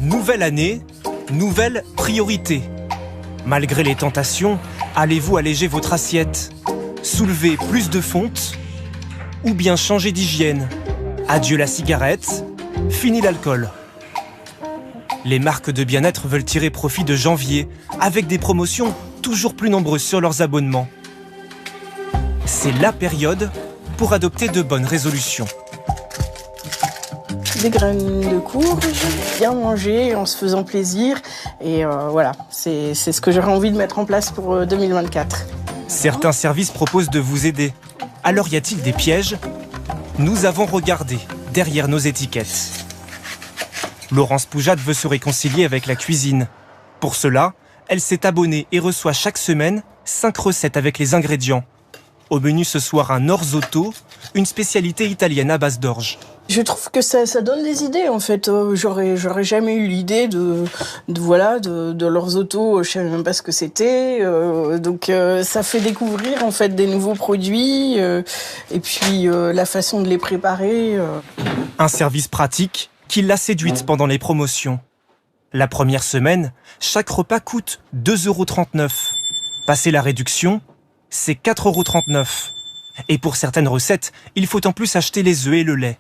Nouvelle année, nouvelle priorité. Malgré les tentations, allez-vous alléger votre assiette, soulever plus de fonte ou bien changer d'hygiène? Adieu la cigarette, fini l'alcool. Les marques de bien-être veulent tirer profit de janvier avec des promotions toujours plus nombreuses sur leurs abonnements. C'est la période pour adopter de bonnes résolutions. Des graines de courge, bien manger en se faisant plaisir. Et voilà, c'est ce que j'aurais envie de mettre en place pour 2024. Certains services proposent de vous aider. Alors y a-t-il des pièges? Nous avons regardé derrière nos étiquettes. Laurence Poujade veut se réconcilier avec la cuisine. Pour cela, elle s'est abonnée et reçoit chaque semaine 5 recettes avec les ingrédients. Au menu ce soir, un orzotto, une spécialité italienne à base d'orge. Je trouve que ça donne des idées en fait. J'aurais jamais eu l'idée de l'orzotto. Je savais même pas ce que c'était. Donc ça fait découvrir en fait des nouveaux produits et puis la façon de les préparer. Un service pratique qui l'a séduite pendant les promotions. La première semaine, chaque repas coûte 2,39 €. Passé la réduction, c'est 4,39 €. Et pour certaines recettes, il faut en plus acheter les œufs et le lait.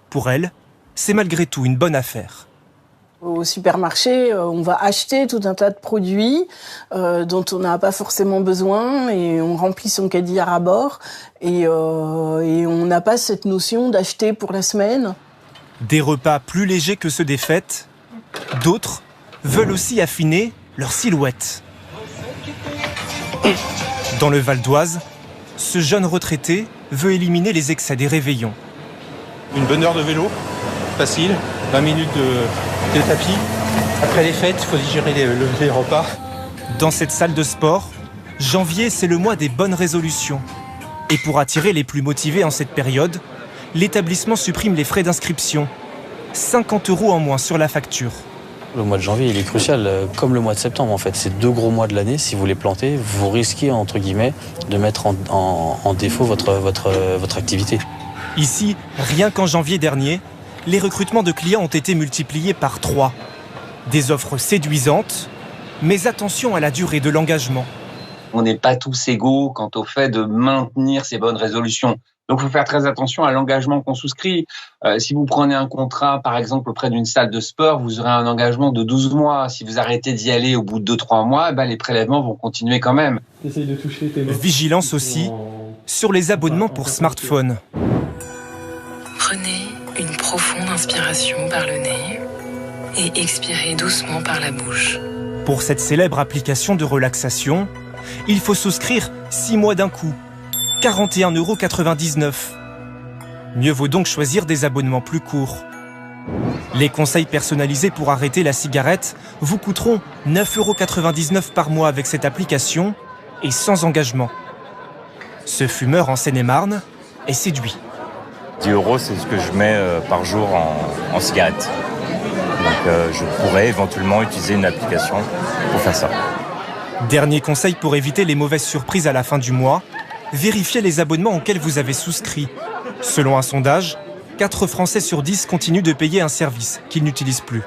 Pour elle, c'est malgré tout une bonne affaire. Au supermarché, on va acheter tout un tas de produits dont on n'a pas forcément besoin et on remplit son caddie à ras-bord et on n'a pas cette notion d'acheter pour la semaine. Des repas plus légers que ceux des fêtes, d'autres veulent aussi affiner leur silhouette. Dans le Val d'Oise, ce jeune retraité veut éliminer les excès des réveillons. Une bonne heure de vélo, facile, 20 minutes de tapis. Après les fêtes, il faut digérer les repas. Dans cette salle de sport, janvier, c'est le mois des bonnes résolutions. Et pour attirer les plus motivés en cette période, l'établissement supprime les frais d'inscription. 50 € en moins sur la facture. Le mois de janvier, il est crucial, comme le mois de septembre en fait. C'est 2 gros mois de l'année. Si vous les plantez, vous risquez, entre guillemets, de mettre en défaut votre activité. Ici, rien qu'en janvier dernier, les recrutements de clients ont été multipliés par 3. Des offres séduisantes, mais attention à la durée de l'engagement. On n'est pas tous égaux quant au fait de maintenir ces bonnes résolutions. Donc, il faut faire très attention à l'engagement qu'on souscrit. Si vous prenez un contrat, par exemple, auprès d'une salle de sport, vous aurez un engagement de 12 mois. Si vous arrêtez d'y aller au bout de 2-3 mois, les prélèvements vont continuer quand même. Vigilance aussi sur les abonnements pour smartphone. Prenez une profonde inspiration par le nez et expirez doucement par la bouche. Pour cette célèbre application de relaxation, il faut souscrire 6 mois d'un coup. 41,99 €. Mieux vaut donc choisir des abonnements plus courts. Les conseils personnalisés pour arrêter la cigarette vous coûteront 9,99 € par mois avec cette application et sans engagement. Ce fumeur en Seine-et-Marne est séduit. 10 €, c'est ce que je mets par jour en cigarette. Donc je pourrais éventuellement utiliser une application pour faire ça. Dernier conseil pour éviter les mauvaises surprises à la fin du mois, vérifiez les abonnements auxquels vous avez souscrit. Selon un sondage, 4 Français sur 10 continuent de payer un service qu'ils n'utilisent plus.